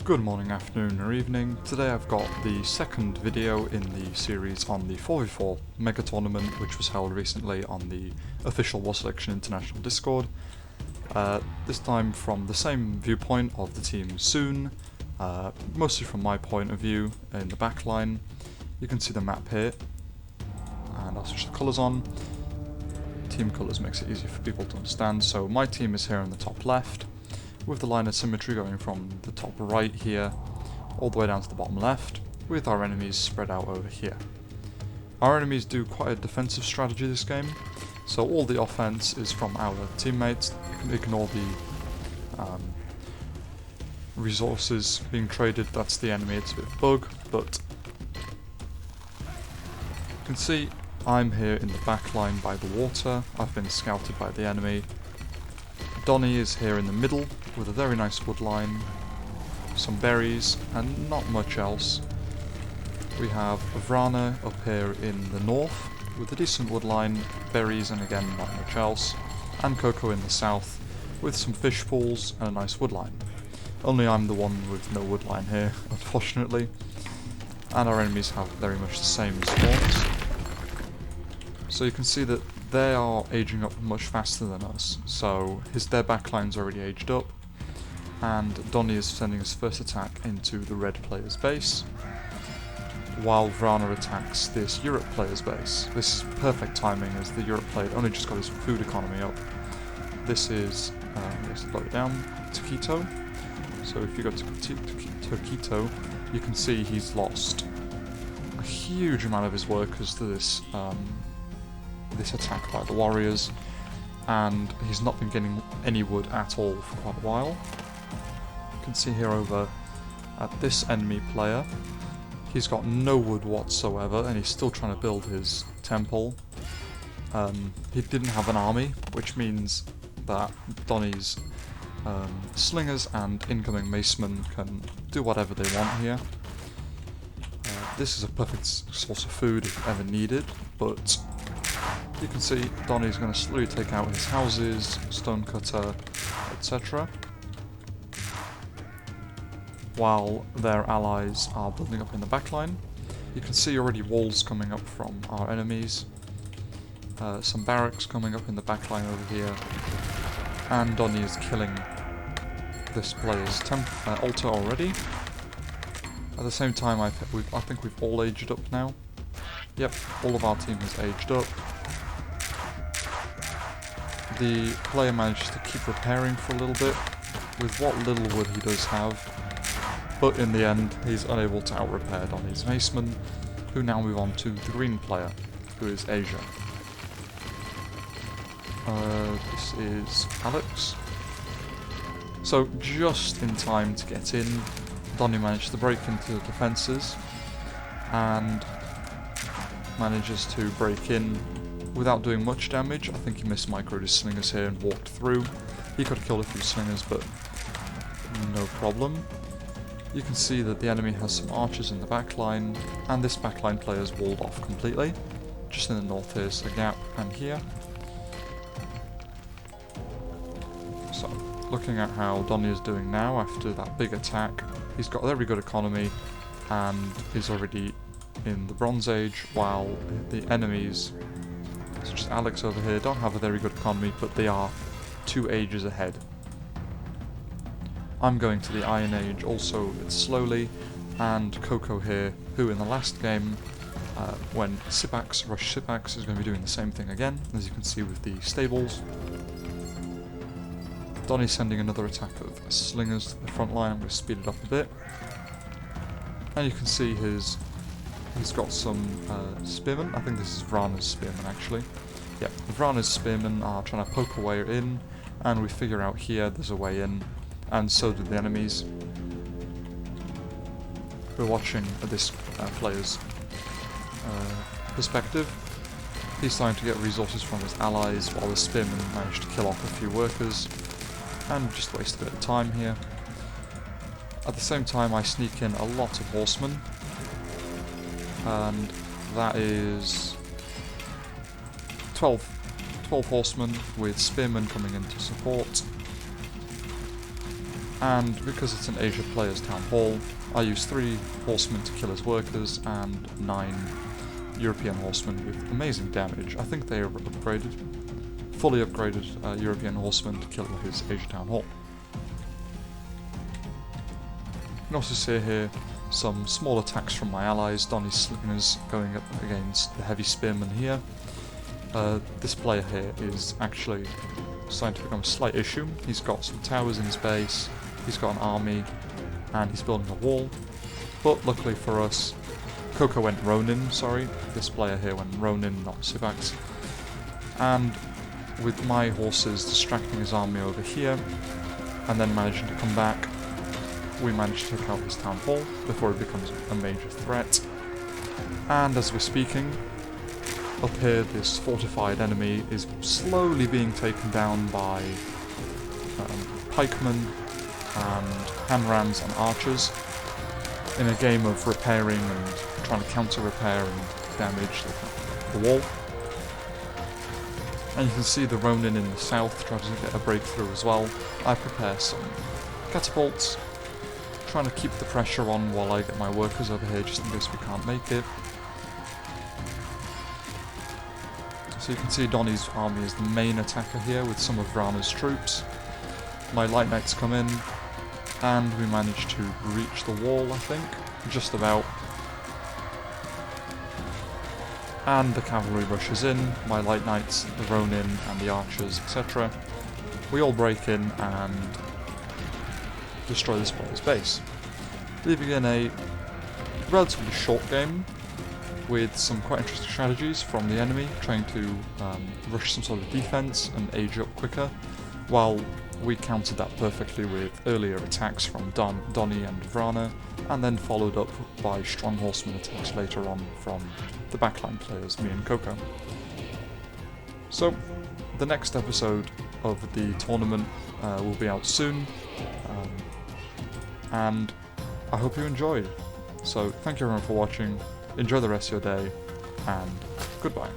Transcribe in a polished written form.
Good morning, afternoon or evening. Today I've got the second video in the series on the 4v4 Mega Tournament, which was held recently on the official War Selection International Discord. This time from the same viewpoint of the team Soon, mostly from my point of view in the back line. You can see the map here, and I'll switch the colours on. Team colours makes it easier for people to understand, so my team is here in the top left, with the line of symmetry going from the top right here all the way down to the bottom left, with our enemies spread out over here. Our enemies do quite a defensive strategy this game, so all the offense is from our teammates. You can ignore the resources being traded, that's the enemy, it's a bit of a bug, but you can see I'm here in the back line by the water. I've been scouted by the enemy. Donnie is here in the middle with a very nice wood line, some berries, and not much else. We have Vrana up here in the north with a decent wood line, berries, and again not much else, and Coco in the south with some fish pools and a nice wood line. Only I'm the one with no wood line here, unfortunately, and our enemies have very much the same spawns. So you can see that they are aging up much faster than us, so their backline's already aged up, and Donnie is sending his first attack into the red player's base, while Vrana attacks this Europe player's base. This is perfect timing as the Europe player only just got his food economy up. This is, let's slow it down, Taquito. So if you go to Taquito, you can see he's lost a huge amount of his workers to this attack by the warriors, and he's not been getting any wood at all for quite a while. You can see here over at this enemy player, he's got no wood whatsoever and he's still trying to build his temple. He didn't have an army, which means that Donnie's slingers and incoming macemen can do whatever they want here. This is a perfect source of food if ever needed, but you can see Donnie's going to slowly take out his houses, stonecutter, etc. while their allies are building up in the backline. You can see already walls coming up from our enemies, some barracks coming up in the backline over here, and Donnie is killing this player's altar already. At the same time, I think we've all aged up now. Yep, all of our team has aged up. The player manages to keep repairing for a little bit with what little wood he does have, but in the end he's unable to out-repair Donnie's macemen, who now move on to the green player, who is Asia. This is Alex. So just in time to get in, Donnie managed to break into the defences and manages to break in without doing much damage. I think he missed microed his slingers here and walked through. He could have killed a few slingers, but no problem. You can see that the enemy has some archers in the backline, and this backline player is walled off completely. Just in the north here's a gap, and here. So, looking at how Donnie is doing now after that big attack, he's got a very good economy and is already in the Bronze Age, while the enemies, such as Alex over here, don't have a very good economy, but they are 2 ages ahead. I'm going to the Iron Age also a bit slowly, and Coco here, who in the last game, when rushed Sipax, is going to be doing the same thing again, as you can see with the stables. Donnie's sending another attack of slingers to the front line. I'm going to speed it up a bit. And you can see he's got some spearmen. I think this is Vrana's spearmen actually. Yeah, Vrana's spearmen are trying to poke a way in, and we figure out here there's a way in, and so do the enemies. We're watching this player's perspective. He's trying to get resources from his allies while the spearmen manage to kill off a few workers, and just waste a bit of time here. At the same time I sneak in a lot of horsemen, and that is 12 horsemen with spearmen coming in to support, And because it's an Asia player's town hall, I use 3 horsemen to kill his workers and 9 European horsemen with amazing damage. I think they are upgraded, fully upgraded European horsemen to kill his Asia town hall. You can also see here some small attacks from my allies. Donny's slingers going up against the heavy spearmen here. This player here is actually starting to become a slight issue. He's got some towers in his base, he's got an army, and he's building a wall. But luckily for us, Coco went Ronin, sorry. This player here went Ronin, not Sivax. And with my horses distracting his army over here, and then managing to come back, we managed to take out this town hall before it becomes a major threat. And as we're speaking, up here this fortified enemy is slowly being taken down by pikemen and hand-rams and archers in a game of repairing and trying to counter-repair and damage the wall. And you can see the Ronin in the south trying to get a breakthrough as well. I prepare some catapults, trying to keep the pressure on while I get my workers over here just in case we can't make it. So you can see Donny's army is the main attacker here with some of Vrana's troops. My light knights come in, and we manage to reach the wall, I think, just about. And the cavalry rushes in, my light knights, the Ronin and the archers, etc. We all break in and destroy this player's base, leaving in a relatively short game with some quite interesting strategies from the enemy, trying to rush some sort of defense and age up quicker, while we countered that perfectly with earlier attacks from Donny and Vrana, and then followed up by strong horseman attacks later on from the backline players, me and Coco. So, the next episode of the tournament will be out soon, and I hope you enjoyed. So, thank you everyone for watching, enjoy the rest of your day, and goodbye.